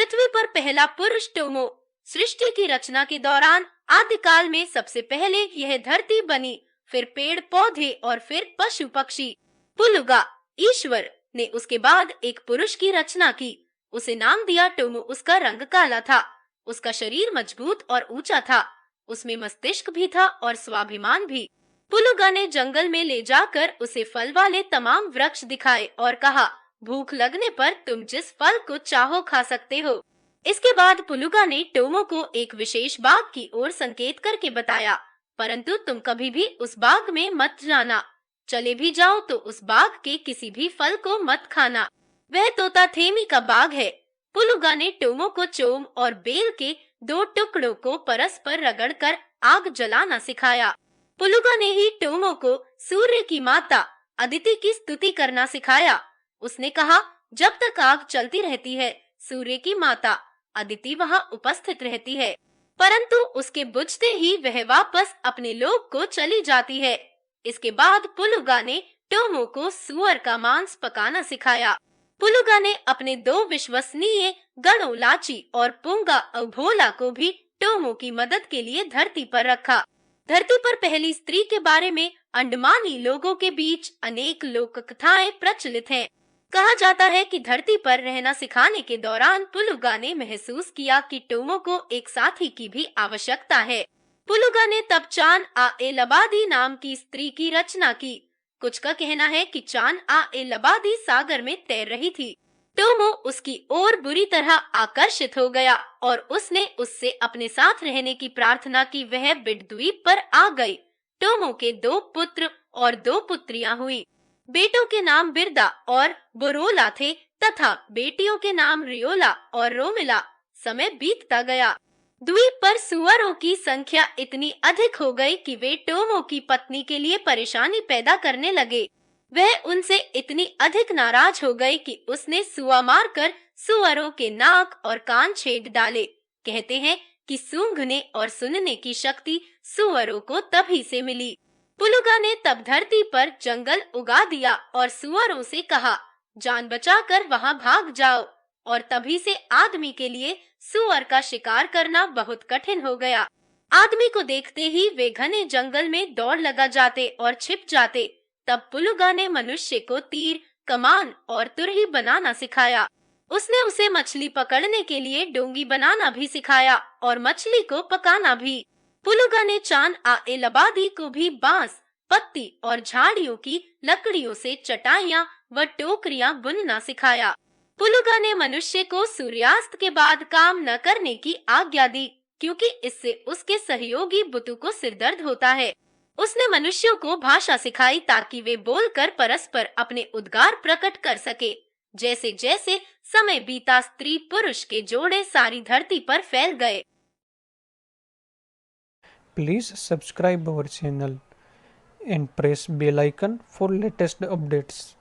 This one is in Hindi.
पृथ्वी पर पहला पुरुष टोमो। सृष्टि की रचना के दौरान आदिकाल में सबसे पहले यह धरती बनी, फिर पेड़ पौधे और फिर पशु पक्षी। पुलुगा, ईश्वर ने उसके बाद एक पुरुष की रचना की। उसे नाम दिया टोमो। उसका रंग काला था, उसका शरीर मजबूत और ऊंचा था, उसमें मस्तिष्क भी था और स्वाभिमान भी। पुलुगा ने जंगल में ले जाकर उसे फल वाले तमाम वृक्ष दिखाए और कहा, भूख लगने पर तुम जिस फल को चाहो खा सकते हो। इसके बाद पुलुगा ने टोमो को एक विशेष बाग की ओर संकेत करके बताया, परंतु तुम कभी भी उस बाग में मत जाना। चले भी जाओ तो उस बाग के किसी भी फल को मत खाना, वह तोता थेमी का बाग है। पुलुगा ने टोमो को चोम और बेल के 2 टुकड़ों को परस्पर रगड़कर आग जलाना सिखाया। पुलुगा ने ही टोमो को सूर्य की माता अदिति की स्तुति करना सिखाया। उसने कहा, जब तक आग चलती रहती है, सूर्य की माता अदिति वहां उपस्थित रहती है, परंतु उसके बुझते ही वह वापस अपने लोक को चली जाती है। इसके बाद पुलुगा ने टोमो को सुअर का मांस पकाना सिखाया। पुलुगा ने अपने 2 विश्वसनीय गणों लाची और पुंगा अभोला को भी टोमो की मदद के लिए धरती पर रखा। धरती पर पहली स्त्री के बारे में अंडमानी लोगों के बीच अनेक लोक कथाएं प्रचलित हैं। कहा जाता है कि धरती पर रहना सिखाने के दौरान पुलुगा ने महसूस किया कि टोमो को एक साथी की भी आवश्यकता है। पुलुगा ने तब चान आ ए लबादी नाम की स्त्री की रचना की। कुछ का कहना है कि चान आ ए लबादी सागर में तैर रही थी। टोमो उसकी ओर बुरी तरह आकर्षित हो गया और उसने उससे अपने साथ रहने की प्रार्थना की। वह बिड द्वीप पर आ गई। टोमो के 2 पुत्र और 2 पुत्रियां हुई। बेटों के नाम बिरदा और बोरोला थे तथा बेटियों के नाम रियोला और रोमिला। समय बीतता गया। द्वीप पर सुअरों की संख्या इतनी अधिक हो गई कि वे टोमो की पत्नी के लिए परेशानी पैदा करने लगे। वह उनसे इतनी अधिक नाराज हो गई कि उसने सुआ मारकर सुअरों के नाक और कान छेद डाले। कहते हैं कि सूंघने और सुनने की शक्ति सुअरों को तभी से मिली। पुलुगा ने तब धरती पर जंगल उगा दिया और सुअरों से कहा, जान बचाकर वहां भाग जाओ। और तभी से आदमी के लिए सुअर का शिकार करना बहुत कठिन हो गया। आदमी को देखते ही वे घने जंगल में दौड़ लगा जाते और छिप जाते। तब पुलुगा ने मनुष्य को तीर, कमान और तुरही बनाना सिखाया। उसने उसे मछली पकड़ने के लिए डोंगी बनाना भी सिखाया और मछली को पकाना भी। पुलुगा ने चान आ ए लबादी को भी बांस, पत्ती और झाड़ियों की लकड़ियों से चटाइयां व टोकरियां बुनना सिखाया। पुलुगा ने मनुष्य को सूर्यास्त के बाद काम न करने की आज्ञा दी, क्योंकि इससे उसके सहयोगी बुतु को सिरदर्द होता है। उसने मनुष्यों को भाषा सिखाई ताकि वे बोलकर परस्पर अपने उद्गार प्रकट कर सके। जैसे जैसे समय बीता, स्त्री पुरुष के जोड़े सारी धरती पर फैल गए। Please subscribe our channel and press bell icon for latest updates.